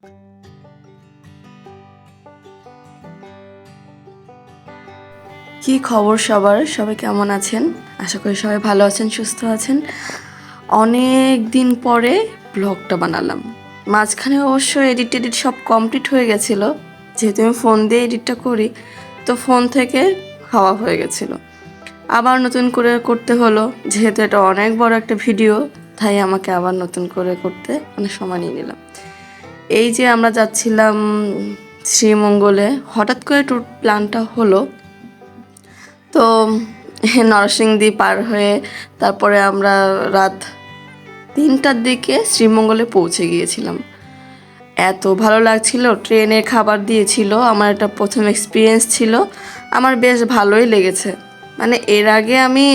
কি খবর সবার? সবাই কেমন আছেন? আশা করি সবাই ভালো আছেন, সুস্থ আছেন। অনেক দিন পরে ব্লগটা বানালাম। মাঝখানে অবশ্য এডিট সব কমপ্লিট হয়ে গেছিলো, যেহেতু আমি ফোন দিয়ে এডিটটা করি, তো ফোন থেকে হাওয়া হয়ে গেছিলো। আবার নতুন করে করতে হলো, যেহেতু এটা অনেক বড় একটা ভিডিও, তাই আমাকে আবার নতুন করে করতে অনেক সময় নিয়ে নিলাম। এই যে আমরা যাচ্ছিলাম শ্রীমঙ্গলে, হঠাৎ করে ট্যুর প্ল্যানটা হলো। তো নরসিংদী পার হয়ে তারপরে আমরা রাত 3টার দিকে শ্রীমঙ্গলে পৌঁছে গিয়েছিলাম। এত ভালো লাগছিল, ট্রেনে খাবার দিয়েছিল, আমার একটা প্রথম এক্সপিরিয়েন্স ছিল, আমার বেশ ভালোই লেগেছে। মানে এর আগে আমি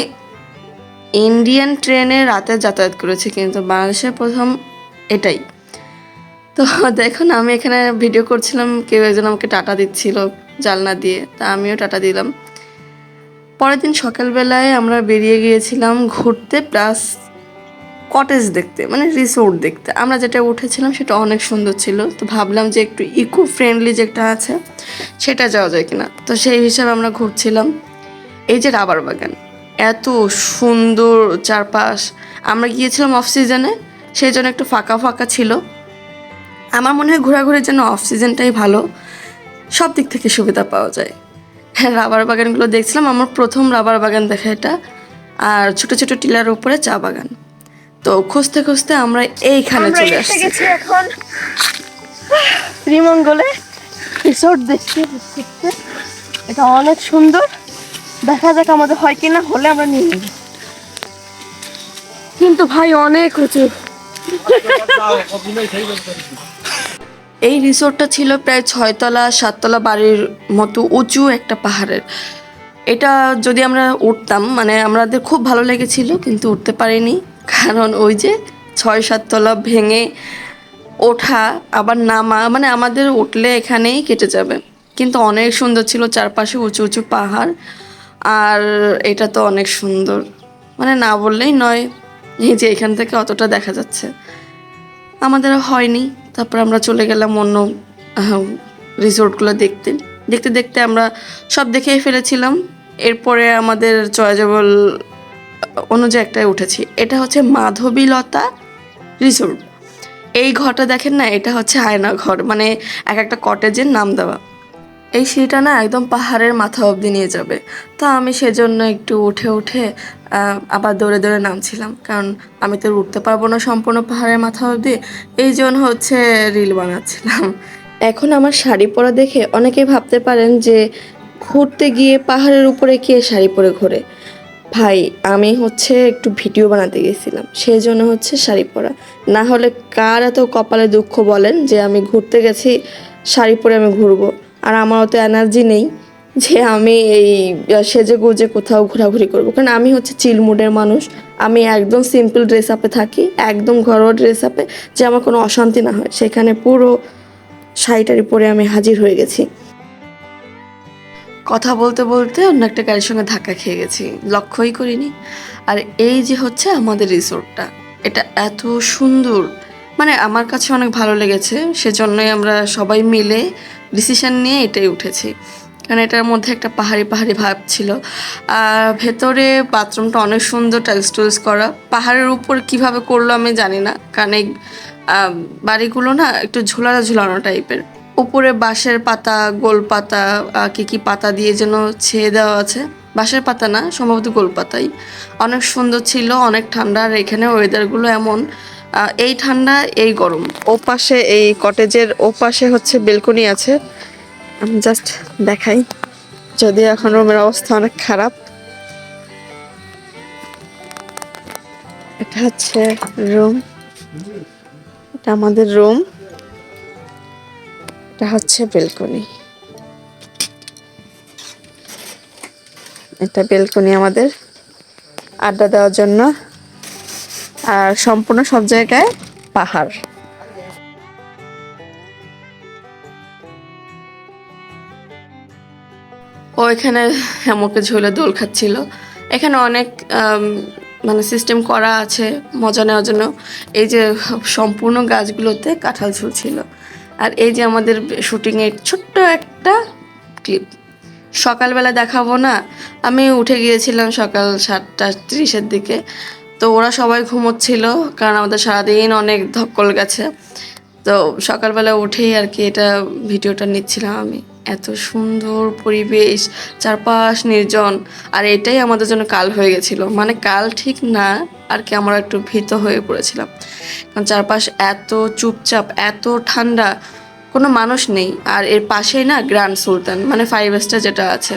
ইন্ডিয়ান ট্রেনে রাতে যাতায়াত করেছি, কিন্তু বাংলাদেশের প্রথম এটাই। তো দেখুন, আমি এখানে ভিডিও করছিলাম, কেউ একজন আমাকে টাটা দিচ্ছিল জানলা দিয়ে, তা আমিও টাটা দিলাম। পরের দিন সকালবেলায় আমরা বেরিয়ে গিয়েছিলাম ঘুরতে, প্লাস কটেজ দেখতে, মানে রিসোর্ট দেখতে। আমরা যেটা উঠেছিলাম সেটা অনেক সুন্দর ছিল, তো ভাবলাম যে একটু ইকো ফ্রেন্ডলি যেটা আছে সেটা যাওয়া যায় কিনা। তো সেই হিসাবে আমরা ঘুরছিলাম। এই যে রাবার বাগান, এত সুন্দর চারপাশ। আমরা গিয়েছিলাম অফ সিজনে, সেই জন্য একটু ফাঁকা ফাঁকা ছিল। আমার মনে হয় ঘোরাঘুরির জন্য অফ সিজনটাই ভালো, সব দিক থেকে সুবিধা পাওয়া যায়। হ্যাঁ, রাবার বাগানগুলো দেখছিলাম, আমার প্রথম রাবার বাগান দেখা এটা। আর ছোট ছোট টিলার উপরে চা বাগান। তো খুঁজতে খুঁজতে আমরা এইখানে চলে আসছি। এখন শ্রীমঙ্গলে রিসোর্ট দেখতে। এটা অনেক সুন্দর, দেখা যাক আমাদের হয় কিনা, হলে আমরা নিয়ে নেব। কিন্তু ভাই অনেক উঁচু। এই রিসোর্টটা ছিল প্রায় 6তলা 7তলা বাড়ির মতো উঁচু একটা পাহাড়ের। এটা যদি আমরা উঠতাম, মানে আমাদের খুব ভালো লেগেছিল, কিন্তু উঠতে পারিনি, কারণ ওই যে 6-7তলা ভেঙে ওঠা আবার নামা, মানে আমাদের উঠলে এখানেই কেটে যাবে। কিন্তু অনেক সুন্দর ছিল, চারপাশে উঁচু উঁচু পাহাড়। আর এটা তো অনেক সুন্দর, মানে না বললেই নয়। এই যে এখান থেকে অতটা দেখা যাচ্ছে, আমাদের হয়নি। তারপর আমরা চলে গেলাম অন্য রিসোর্টগুলো দেখতে দেখতে দেখতে আমরা সব দেখেই ফেলেছিলাম। এরপরে আমাদের চয়েজেবল অনুযায়ী একটাই উঠেছি, এটা হচ্ছে মাধবীলতা রিসোর্ট। এই ঘরটা দেখেন না, এটা হচ্ছে আয়না ঘর, মানে এক একটা কটেজের নাম দেওয়া। এই সিঁড়িটা না একদম পাহাড়ের মাথা অবধি নিয়ে যাবে। তো আমি সেজন্য একটু উঠে উঠে আবার দৌড়ে দৌড়ে নামছিলাম, কারণ আমি তো উঠতে পারবো না সম্পূর্ণ পাহাড়ের মাথা অবধি। এই জন্য হচ্ছে রিল বানাচ্ছিলাম। এখন আমার শাড়ি পরা দেখে অনেকেই ভাবতে পারেন যে ঘুরতে গিয়ে পাহাড়ের উপরে কে শাড়ি পরে ঘোরে। ভাই, আমি হচ্ছে একটু ভিডিও বানাতে গেছিলাম, সেই জন্য হচ্ছে শাড়ি পরা। না হলে কার এত কপালে দুঃখ বলেন যে আমি ঘুরতে গেছি, শাড়ি পরে আমি ঘুরবো। আর আমার অত এনার্জি নেই যে আমি এই সেজে গুজে কোথাও ঘোরাঘুরি করবো, কারণ আমি হচ্ছে চিল মুডের মানুষ। আমি একদম সিম্পল ড্রেস আপে থাকি, একদম ঘরোয়া ড্রেস আপে, যে আমার কোনো অশান্তি না হয়। সেখানে পুরো শাড়িটারি পরে আমি হাজির হয়ে গেছি। কথা বলতে বলতে অন্য একটা গাড়ির সঙ্গে ধাক্কা খেয়ে গেছি, লক্ষ্যই করিনি। আর এই যে হচ্ছে আমাদের রিসোর্টটা, এটা এত সুন্দর, মানে আমার কাছে অনেক ভালো লেগেছে। সেজন্যই আমরা সবাই মিলে ডিসিশন নিয়ে এটাই উঠেছি, কারণ এটার মধ্যে একটা পাহাড়ি পাহাড়ি ভাব ছিল। আর ভেতরে বাথরুমটা অনেক সুন্দর, টাইলস টুলস করা। পাহাড়ের উপর কিভাবে করলো আমি জানি না, কারণ এই বাড়িগুলো না একটু ঝুলানো ঝুলানো টাইপের। উপরে বাঁশের পাতা, গোল পাতা, কি পাতা দিয়ে যেন ছেয়ে দেওয়া আছে। বাঁশের পাতা না, সম্ভবত গোল পাতাই। অনেক সুন্দর ছিল, অনেক ঠান্ডা। আর এখানে ওয়েদারগুলো এমন, এই ঠান্ডা এই গরম। ওপাশে এই কটেজের ওপাশে হচ্ছে বেলকনি আছে, আমি জাস্ট দেখাই, যদি এখন রুমের অবস্থা অনেক খারাপ। এটা হচ্ছে রুম, এটা আমাদের রুম, এটা হচ্ছে বেলকনি। এটা বেলকনি আমাদের আড্ডা দেওয়ার জন্য। আর সম্পূর্ণ সব জায়গায় পাহাড়। ও এখানে হ্যামকে ঝুলে দোল খাচ্ছিল। এখানে অনেক মানে সিস্টেম করা আছে মজা নেওয়ার জন্য। এই যে সম্পূর্ণ গাছগুলোতে কাঁঠাল ঝুলছিল, আর এই যে আমাদের শুটিংয়ের ছোট্ট একটা ক্লিপ, সকালবেলা দেখাবো না, আমি উঠে গিয়েছিলাম সকাল 7:30-এর দিকে। তো ওরা সবাই ঘুমোচ্ছিল, কারণ আমাদের সারাদিন অনেক ধকল গেছে। তো সকালবেলা উঠেই আর কি এটা ভিডিওটা নিচ্ছিলাম আমি। এত সুন্দর পরিবেশ, চারপাশ নির্জন, আর এটাই আমাদের জন্য কাল হয়ে গেছিলো। মানে কাল ঠিক না আর কি, আমরা একটু ভীত হয়ে পড়েছিলাম, কারণ চারপাশ এত চুপচাপ, এত ঠান্ডা, কোনো মানুষ নেই। আর এর পাশেই না গ্র্যান্ড সুলতান, মানে 5 স্টার যেটা আছে।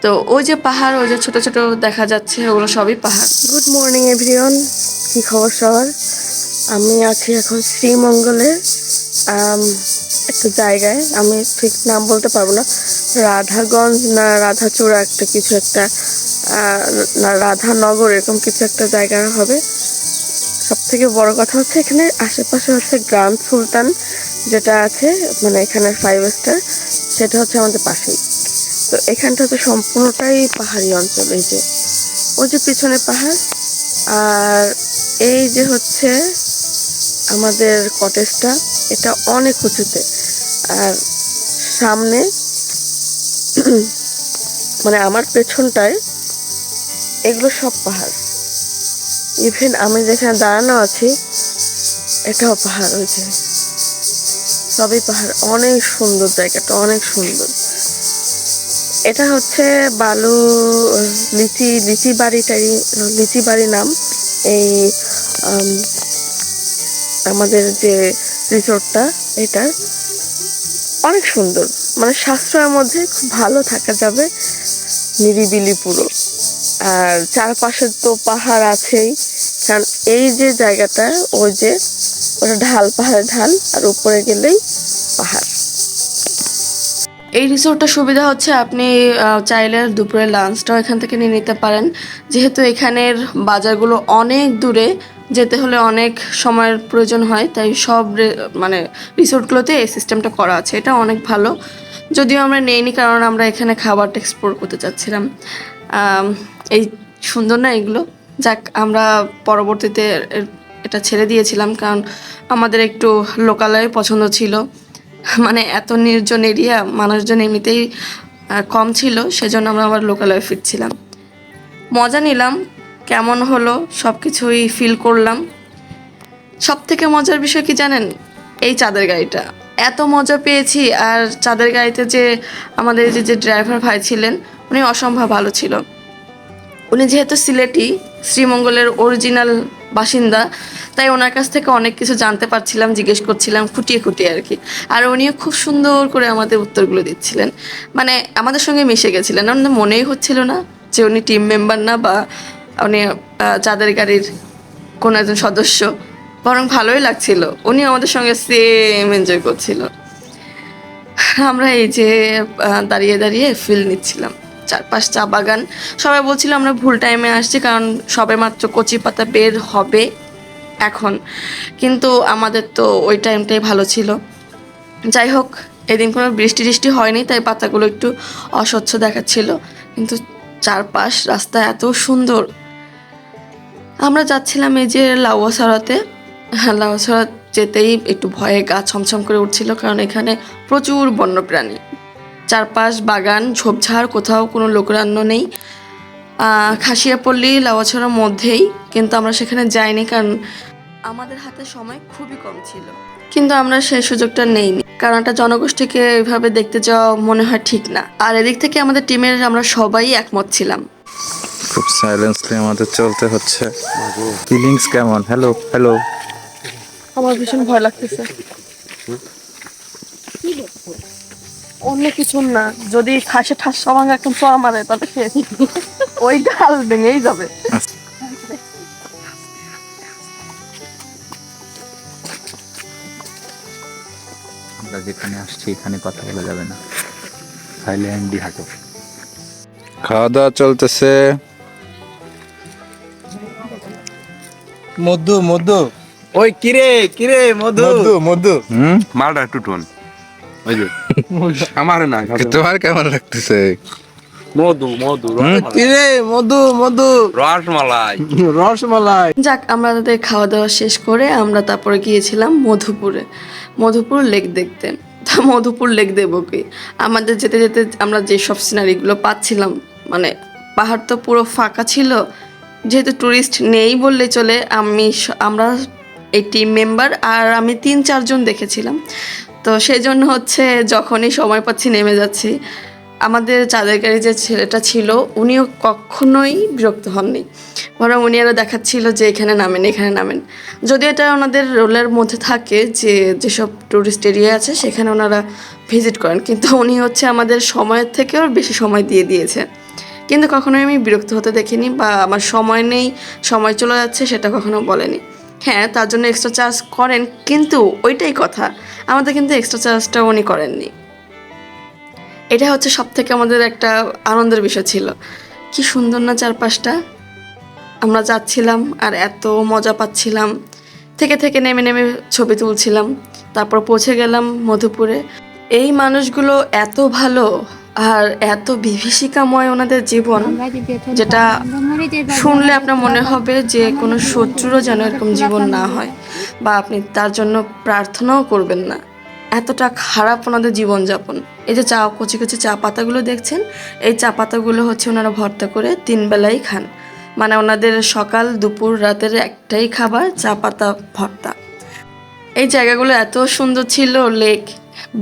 তো ওই যে পাহাড়, ওই যে ছোট ছোট দেখা যাচ্ছে, ওগুলো সবই পাহাড়। গুড মর্নিং এভরিওয়ান, কি খবর সবার? আমি আছি এখন শ্রীমঙ্গলের একটা জায়গায়, আমি ঠিক নাম বলতে পারবো না, রাধাগঞ্জ না রাধাচূড়া একটা কিছু একটা, না রাধানগর, এরকম কিছু একটা জায়গা হবে। সব থেকে বড় কথা হচ্ছে এখানে আশেপাশে হচ্ছে গ্র্যান্ড সুলতান যেটা আছে, মানে এখানে 5 স্টার, সেটা হচ্ছে আমাদের পাশেই। তো এখানটা তো সম্পূর্ণটাই পাহাড়ি অঞ্চল। এই যে ওই যে পিছনে পাহাড়, আর এই যে হচ্ছে আমাদের কটেজটা, এটা অনেক উঁচুতে। আর সামনে মানে আমার পেছনটায় এগুলো সব পাহাড়। ইভেন আমি যেখানে দাঁড়ানো আছি এটাও পাহাড়, ওই যে সবই পাহাড়। অনেক সুন্দর জায়গাটা, অনেক সুন্দর। এটা হচ্ছে বালু লিচি বাড়ি নাম এই আমাদের যে রিসোর্টটা, এটা অনেক সুন্দর, মানে সাশ্রয়ের মধ্যে খুব ভালো থাকা যাবে, নিরিবিলি পুরো। আর চারপাশে তো পাহাড় আছেই, কারণ এই যে জায়গাটা, ওই যে ওটা ঢাল, পাহাড়ের ঢাল, আর উপরে গেলেই পাহাড়। এই রিসোর্টটা সুবিধা হচ্ছে আপনি চাইলে দুপুরে লাঞ্চটাও এখান থেকে নিয়ে নিতে পারেন, যেহেতু এখানের বাজারগুলো অনেক দূরে, যেতে হলে অনেক সময়ের প্রয়োজন হয়, তাই সব মানে রিসোর্টগুলোতে এই সিস্টেমটা করা আছে। এটা অনেক ভালো, যদিও আমরা নেইনি, কারণ আমরা এখানে খাবারটা এক্সপ্লোর করতে চাচ্ছিলাম। এই সুন্দর না এগুলো? যাক, আমরা পরবর্তীতে এটা ছেড়ে দিয়েছিলাম, কারণ আমাদের একটু লোকালয় পছন্দ ছিল। মানে এত নির্জন এরিয়া, মানুষজন এমনিতেই কম ছিল, সেজন্য আমরা আবার লোকালয়ে ফিরছিলাম। মজা নিলাম, কেমন হলো সব কিছুই ফিল করলাম। সব থেকে মজার বিষয় কি জানেন? এই চাঁদের গাড়িটা, এত মজা পেয়েছি। আর চাঁদের গাড়িতে যে আমাদের যে ড্রাইভার ভাই ছিলেন, উনি অসম্ভব ভালো ছিল। উনি যেহেতু সিলেটি, শ্রীমঙ্গলের অরিজিনাল বাসিন্দা, তাই ওনার কাছ থেকে অনেক কিছু জানতে পারছিলাম, জিজ্ঞেস করছিলাম খুঁটিয়ে খুঁটিয়ে আর কি। আর উনিও খুব সুন্দর করে আমাদের উত্তরগুলো দিচ্ছিলেন, মানে আমাদের সঙ্গে মিশে গেছিলেন। আমাদের মনেই হচ্ছিল না যে উনি টিম মেম্বার না, বা উনি চাঁদের গাড়ির কোনো একজন সদস্য, বরং ভালোই লাগছিল। উনি আমাদের সঙ্গে সেম এনজয় করছিল। আমরা এই যে দাঁড়িয়ে দাঁড়িয়ে ফিল নিচ্ছিলাম, চারপাশ চা বাগান। সবাই বলছিল আমরা ভুল টাইমে আসছি, কারণ সবে মাত্র কচি পাতা বের হবে এখন, কিন্তু আমাদের তো ওই টাইমটাই ভালো ছিল। যাই হোক, এদিন কোনো বৃষ্টি টিষ্টি হয়নি, তাই পাতাগুলো একটু অস্বচ্ছ দেখাচ্ছিল, কিন্তু চারপাশ রাস্তা এত সুন্দর। আমরা যাচ্ছিলাম এই যে লাউয়াছড়াতে। লাউয়াছড়া যেতেই একটু ভয়ে গা ছমছম করে উঠছিল, কারণ এখানে প্রচুর বন্যপ্রাণী, চারপাশ বাগান, ঝোপঝাড়, কোথাও কোনো লোকরান্য নেই। খাসিয়াপল্লী লাউয়াছড়ার মধ্যেই, কিন্তু আমরা সেখানে যাইনি, কারণ আমাদের হাতে সময় খুবই কম ছিল। কিন্তু আমরা সেই সুযোগটা নেইনি, কারণ একটা জনগোষ্ঠীকে এইভাবে দেখতে যাওয়া মনে হয় ঠিক না। আর এদিক থেকে আমাদের টিমের আমরা সবাই একমত ছিলাম। খুব সাইলেন্সলি আমাদের চলতে হচ্ছে। ফিলিংস কেমন? Hello hello. আমার ভীষণ ভয় লাগতেছে। অন্য কিছু না, যদি খাসে ঠাস সমাঙ্গে একদম চড়া মারে তাহলে শেষ, ওই ডাল ভেঙেই যাবে। আমরা যেখানে আসছি এখানে কথা বলা যাবে না, সাইলেন্টলি হাঁটো। খাওয়া দাওয়া চলতেছে। মধু মধু ওই কিরে মধু মধু মালটা একটু টোন ওই যে আমার না তোমার কেমন লাগতেছে? মধু কিরে মধু রসমালাই যাক, আমাদের খাওয়া দাওয়া শেষ করে আমরা তারপরে গিয়েছিলাম মধুপুরে। মধুপুর লেক দেখতে। তা মধুপুর লেক দেবো কি, আমাদের যেতে যেতে আমরা যেসব সিনারিগুলো পাচ্ছিলাম, মানে পাহাড় তো পুরো ফাঁকা ছিল, যেহেতু ট্যুরিস্ট নেই বললে চলে, আমরা এই টিম মেম্বার আর আমি 3-4 জন দেখেছিলাম। তো সেই জন্য হচ্ছে যখনই সময় পাচ্ছি নেমে যাচ্ছি। আমাদের চাঁদের গাড়ি যে ছেলেটা ছিল উনিও কখনোই বিরক্ত হননি, বরং উনি আরও দেখাচ্ছিল যে এখানে নামেন, এখানে নামেন। যদিও এটা ওনাদের রোলের মধ্যে থাকে যে যেসব টুরিস্ট এরিয়া আছে সেখানে ওনারা ভিজিট করেন, কিন্তু উনি হচ্ছে আমাদের সময়ের থেকেও বেশি সময় দিয়ে দিয়েছে। কিন্তু কখনোই আমি বিরক্ত হতে দেখিনি বা আমার সময় নেই, সময় চলে যাচ্ছে সেটা কখনো বলেনি। হ্যাঁ, তার জন্য এক্সট্রা চার্জ করেন, কিন্তু ওইটাই কথা, আমাদের কিন্তু এক্সট্রা চার্জটা উনি করেননি। এটা হচ্ছে সব থেকে আমাদের একটা আনন্দের বিষয় ছিল। কি সুন্দর না চারপাশটা, আমরা যাচ্ছিলাম আর এত মজা পাচ্ছিলাম, থেকে থেকে নেমে নেমে ছবি তুলছিলাম। তারপর পৌঁছে গেলাম মধুপুরে। এই মানুষগুলো এত ভালো আর এত বিভীষিকাময় ওনাদের জীবন, যেটা শুনলে আপনার মনে হবে যে কোনো শত্রুরও যেন এরকম জীবন না হয়, বা আপনি তার জন্য প্রার্থনাও করবেন না। এতটা খারাপ ওনাদের জীবনযাপন। এই যে কচি কচি চা পাতাগুলো দেখছেন, এই চা পাতাগুলো হচ্ছে ওনারা ভর্তা করে 3 বেলাই খান। মানে ওনাদের সকাল দুপুর রাতের একটাই খাবার চা পাতা ভর্তা। এই জায়গাগুলো এত সুন্দর ছিল, লেক,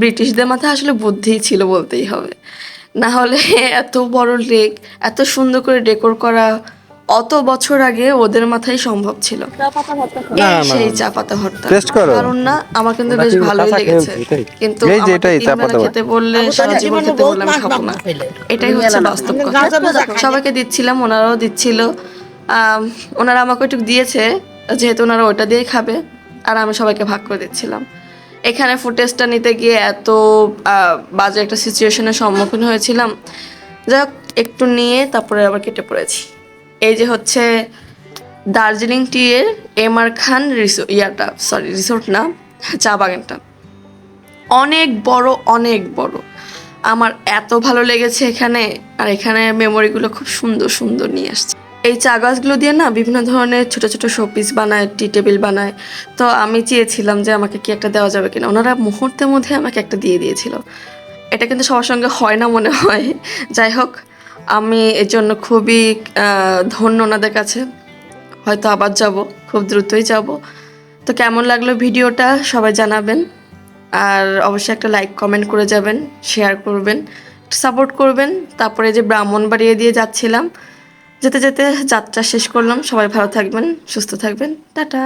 ব্রিটিশদের মাথায় আসলে বুদ্ধিই ছিল বলতেই হবে, না হলে এত বড় লেক এত সুন্দর করে ডেকোর করা অত বছর আগে ওদের মাথায় সম্ভব ছিল। এই সেই চা পাতা ভর্তা, টেস্ট করো। কারণ না আমার কিন্তু বেশ ভালোই লেগেছে, কিন্তু এই যে এটাই চা পাতা খেতে বললে সারা জীবন খেতে বললে আমি খাবো না, এটাই হচ্ছে বাস্তব কথা। সবাইকে দিচ্ছিলাম, ওনারাও দিচ্ছিল। ওনারা আমাকে একটু দিয়েছে যেহেতু ওনারা ওটা দিয়েই খাবে, আর আমি সবাইকে ভাগ করে দিচ্ছিলাম। এখানে ফুটেজটা নিতে গিয়ে এত বাজে একটা সিচুয়েশনের সম্মুখীন হয়েছিলাম, যাই হোক একটু নিয়ে তারপরে আবার কেটে পড়েছি। এই যে হচ্ছে দার্জিলিং টি এর এমআর খান রিসোর্ট না, চা বাগানটা অনেক বড়, অনেক বড়। আমার এত ভালো লেগেছে এখানে, আর এখানে মেমোরিগুলো খুব সুন্দর সুন্দর নিয়ে আসছে। এই চা গাছগুলো দিয়ে না বিভিন্ন ধরনের ছোট ছোট শোপিস বানায়, টি টেবিল বানায়। তো আমি চেয়েছিলাম যে আমাকে কি একটা দেওয়া যাবে কিনা, ওনারা মুহূর্তের মধ্যে আমাকে একটা দিয়ে দিয়েছিল। এটা কিন্তু সবার সঙ্গে হয় না মনে হয়। যাই হোক, আমি এর জন্য খুবই ধন্য ওনাদের কাছে। হয়তো আবার যাব, খুব দ্রুতই যাব। তো কেমন লাগলো ভিডিওটা সবাই জানাবেন, আর অবশ্যই একটা লাইক কমেন্ট করে যাবেন, শেয়ার করবেন, সাপোর্ট করবেন। তারপরে যে ব্রাহ্মণবাড়িয়া দিয়ে যাচ্ছিলাম, যেতে যেতে যাত্রা শেষ করলাম। সবাই ভালো থাকবেন, সুস্থ থাকবেন, টাটা।